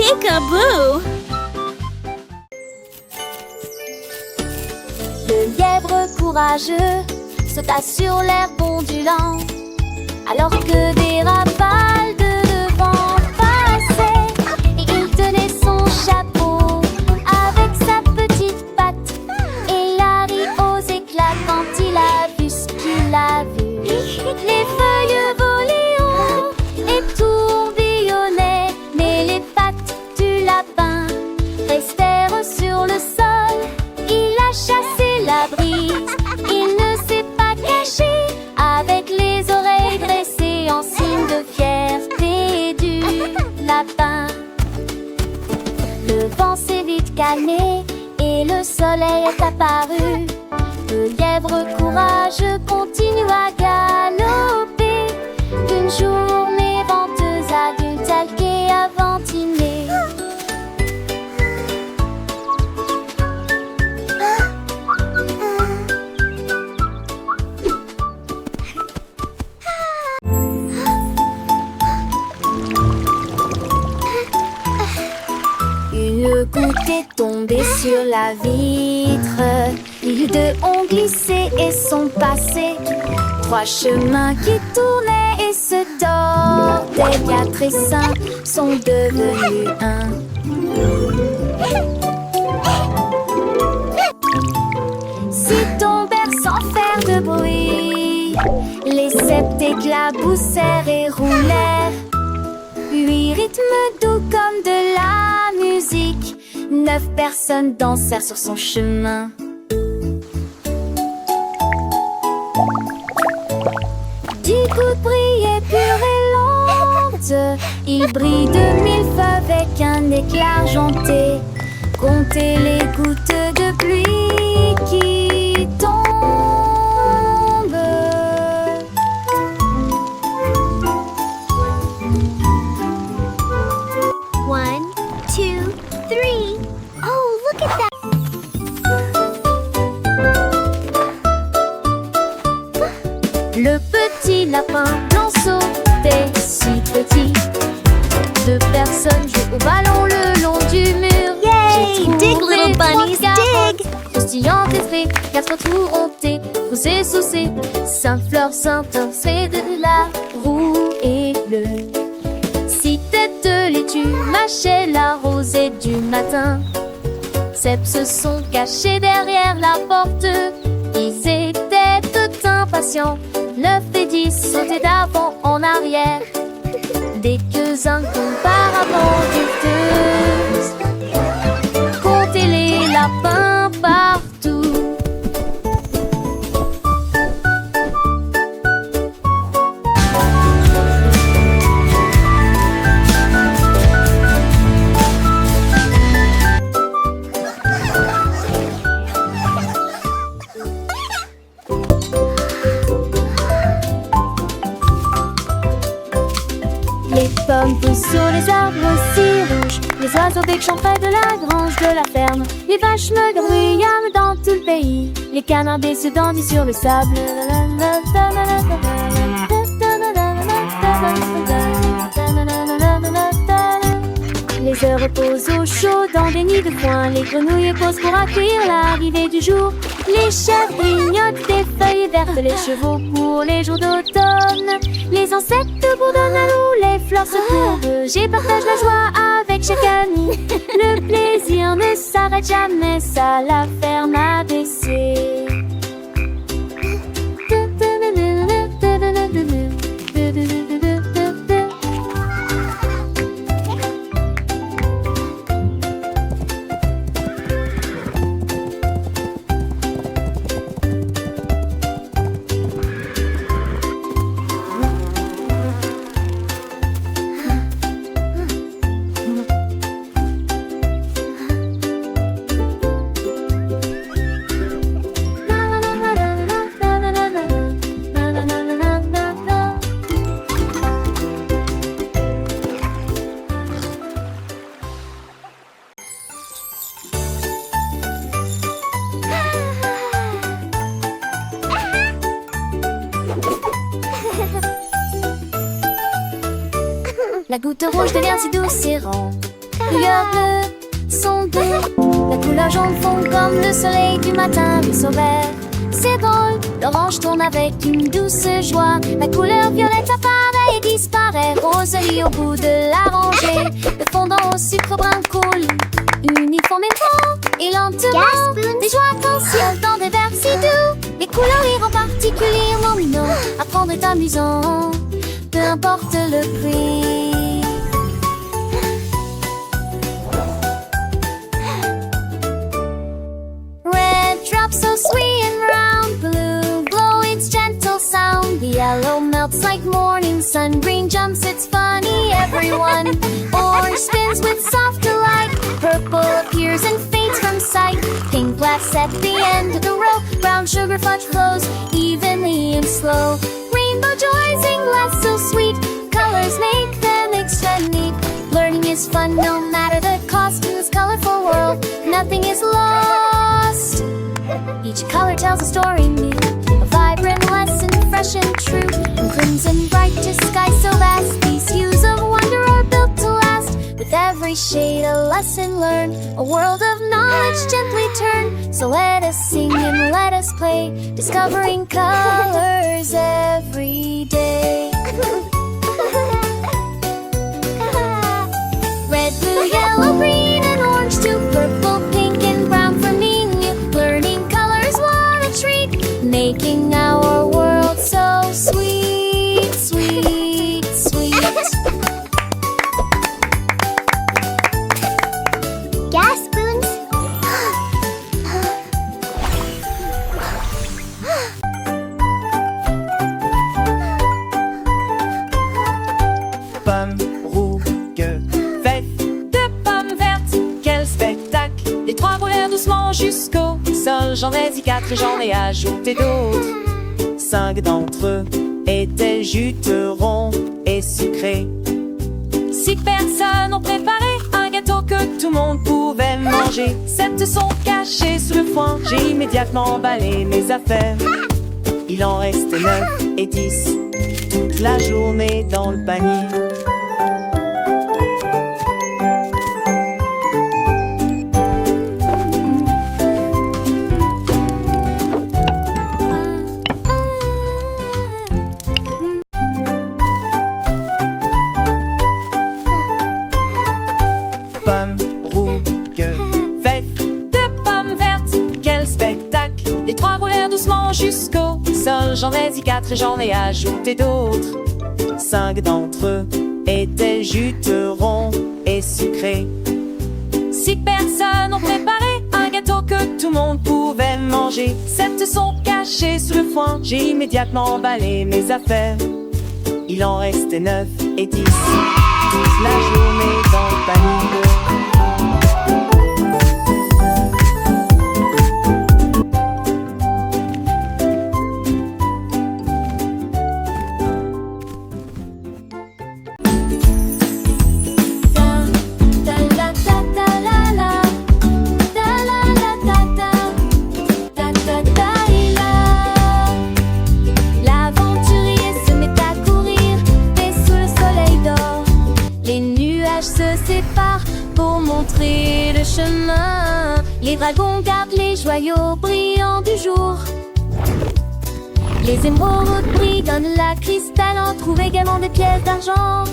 Peekaboo! Le lièvre courageux sauta sur l'herbe ondulante, alors que des rafales de vent passaient. Et il tenait son chapeau avec sa petite patte, et il a ri aux éclats quand il a vu ce qu'il a vu. Les feuilles volaient haut et tourbillonnaient, mais les pattes du lapin restèrent sur le sol. Il a chassé la brise, il ne s'est pas caché, avec les oreilles dressées en signe de fierté du lapin. Le vent s'est vite calmé et le soleil est apparu. Le lièvre courageux continue à galoper, d'une journée venteuse à d'une talquée à ventiner. Une goutte est tombée sur la vitre. Les deux ont glissé et sont passés. Trois chemins qui tournaient et se tordaient. Quatre essaims sont devenus un. Six tombèrent sans faire de bruit. Les sept éclaboussèrent et roulèrent. Huit rythmes doux comme de la musique. 9 personnes dansèrent sur son chemin. 10 gouttes brillaient pures et lentes. Il brille de 1000 feux avec un éclat argenté. Comptez les gouttes de pluie qui tombent. 1, 2, 3. Oh, look at that! Le petit lapin blanc sautait si petit. 2 personnes jouent au ballon le long du mur. Yay! Dig, little bunnies, dig! Croustillantes et frais, 4 tours hontés, poussés, saucés. Sainte-Fleur, Saint-Orsay de la roue et le. 6 têtes de laitue mâchaient la rosée du matin. 7 se sont cachés derrière la porte. Ils étaient tout impatients. 9 et 10 sautaient d'avant en arrière. Des queues incomparavement douteuses. Comptez les lapins partout. Les pommes poussent sur les arbres si rouges. Les oiseaux bec chantaient de la grange de la ferme. Les vaches me grouillent dans tout le pays. Les canards se dandinent sur le sable. Les œufs reposent au chaud dans des nids de foin. Les grenouilles posent pour accueillir l'arrivée du jour. Les chèvres grignotent des feuilles vertes. Les chevaux pour les jours d'automne. Les insectes bourdonnent à nous, les fleurs se courbent. J'ai partage la joie avec chaque ami. Le plaisir ne s'arrête jamais, ça la ferme à baisser. La goutte rouge devient si douce et rend lueurs bleues sont doux. La couleur jaune fond comme le soleil du matin, vaisseau vert. C'est drôle, l'orange tourne avec une douce joie. La couleur violette apparaît et disparaît. Rose lit au bout de la rangée. Le fondant au sucre brun coule uniformément et lentement. Des joies arc-en-ciel dans des vers si doux. Les couleurs iront particulièrement non. Apprendre est amusant, peu importe le prix. Red drops so sweet and round, blue glow its gentle sound. The yellow melts like morning sun, green jumps its funny everyone. Orange spins with soft delight, purple appears and fades from sight. Pink laughs at the end of the row, brown sugar fudge flows evenly and slow. Rainbow joys in glass so sweet, colors make them extra neat. Learning is fun no matter the cost. In this colorful world, nothing is lost. Each color tells a story new, a vibrant lesson, fresh and true. In crimson bright to sky so vast, these hues of wonder are built to last. With every shade a lesson learned, a world of knowledge gently turned. So let us sing and let us play, discovering colors every day. Red, blue, yellow, green, and orange too. Purple, pink, and brown for me and you. Learning colors, what a treat, making our world so sweet, sweet, sweet. Gas spoons? Pommes rouges, vert, De pommes vertes, quel spectacle! Les trois volèrent doucement jusqu'au sol. J'en ai dit 4 et j'en ai ajouté d'autres. 5 d'entre eux étaient juteux, ronds et sucrés. 6 personnes ont préparé un gâteau que tout le monde pouvait manger. 7 sont cachés sous le foin. J'ai immédiatement emballé mes affaires. Il en restait 9 et 10, toute la journée dans le panier. Pommes rouges, vert, De pommes vertes, quel spectacle! Les trois volèrent doucement jusqu'au sol. J'en ai dit 4 et j'en ai ajouté d'autres. 5 d'entre eux étaient juteux, ronds et sucrés. 6 personnes ont préparé un gâteau que tout le monde pouvait manger. 7 sont cachés sous le foin. J'ai immédiatement emballé mes affaires. Il en restait 9 et 10, toute la journée dans le panier. L'aventurier se met à courir, mais sous le soleil d'or. Les nuages se séparent pour montrer le chemin. Les dragons gardent les joyaux brillants du jour. Les émeraudes brillent dans la cristal, on trouve également des pièces d'argent.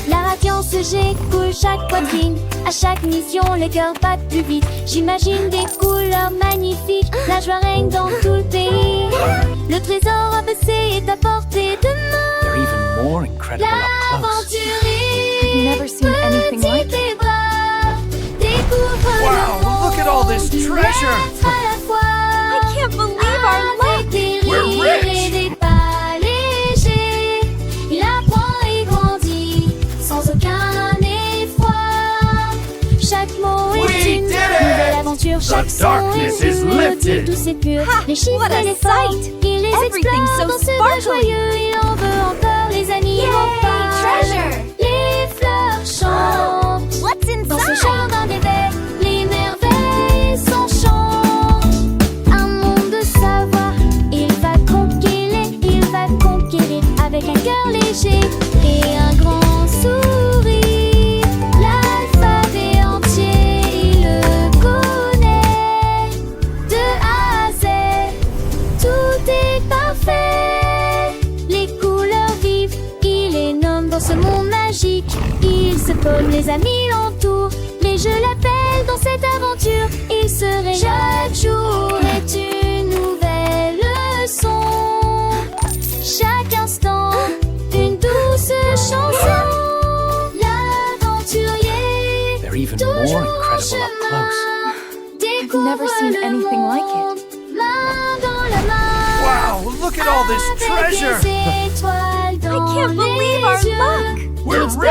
La radiance j'écoule chaque poitrine. À chaque mission, les cœurs battent plus vite. J'imagine des couleurs magnifiques. La joie règne dans tout le pays. Le trésor abaissé est à portée de main. They're even more incredible up close. L'aventurier, I've never seen anything like petit et brave, découvre le Wow, monde look at all this du treasure. être à la fois. I can't believe our luck! Avec des We're rires rich. et des pas légers, il apprend et grandit sans aucun effroi. Chaque mot We est une did it. nouvelle aventure, chaque son darkness est is une mélodie lifted. douce et pure. Les chiffres what a et les formes, sight. il les Everything's explore so dans ce monde sparkly. joyeux. Il en veut encore, les amis vont pas. treasure. Les fleurs chantent What's dans ce inside? jardin d'éveil. Les merveilles s'enchantent. Un monde de savoir, il va conquérir avec un cœur léger et un grand sourire. L'alphabet monde magique. Il se pomme, les amis l'entourent, mais je l'appelle dans cette aventure. Il se réveille. Chaque jour est une nouvelle leçon. Chaque instant, une douce chanson. L'aventurier, They're even toujours more en incredible up close. découvre never seen le anything like it. monde, main dans la main. Wow, look at all this Avec treasure! les étoiles dans I can't believe our les yeux. luck. We're Explorer